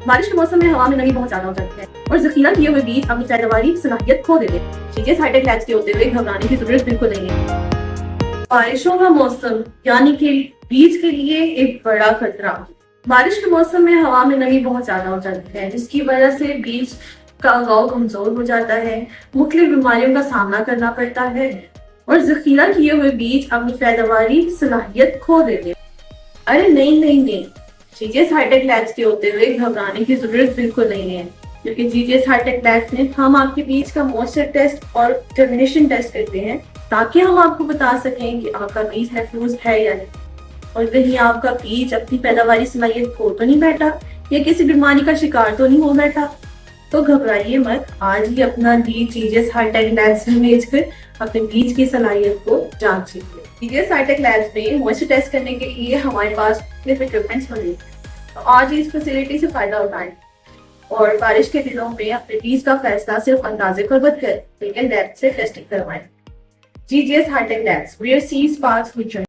بارش کے موسم میں ہوا میں نمی بہت زیادہ ہو جاتی ہے اور ذخیرہ کیے ہوئے بیج اپنی پیداواری صلاحیت کھو دیتے ہیں. چیزیں ہائی ٹیک لیبس کے ہوتے ہوئے گھبرانے کی ضرورت بالکل نہیں ہے. بارشوں کا موسم یعنی کہ بیج کے لیے ایک بڑا خطرہ. بارش کے موسم میں ہوا میں نمی بہت زیادہ ہو جاتی ہے جس کی وجہ سے بیج کا اگاؤ کمزور ہو جاتا ہے، مختلف بیماریوں کا سامنا کرنا پڑتا ہے اور ذخیرہ کیے ہوئے بیج اپنی پیداواری صلاحیت کھو دیتے ہیں. ارے نہیں، جی G S high tech labs کے ہوتے ہوئے گھبرانے کی ضرورت بالکل نہیں ہے، کیونکہ جی G S high tech labs میں ہم آپ کے بیج کا موئسچر ٹیسٹ اور جرمینیشن ٹیسٹ کرتے ہیں تاکہ ہم آپ کو بتا سکیں کہ آپ کا بیج محفوظ ہے یا نہیں، اور کہیں آپ کا بیج اپنی پیداواری صلاحیت کھو تو نہیں بیٹھا یا کسی بیماری کا شکار تو نہیں ہو بیٹھا. تو گھبرائیے مت، آج ہی اپنا بیج جی G S high tech labs میں بھیج کر اپنے بیج کی صلاحیت کو جانچ لیجیے. جی G S high tech labs میں موئسچر ٹیسٹ کرنے کے لیے ہمارے پاس مختلف اکوپمنٹس موجود ہیں، تو آج اس فیسلٹی سے فائدہ اٹھائیں اور بارش کے دنوں میں اپنے بیج کا فیصلہ صرف اندازے پر مت کریں لیکن لیب سے ٹیسٹنگ کروائیں. G G S high tech labs, where seeds sparks future.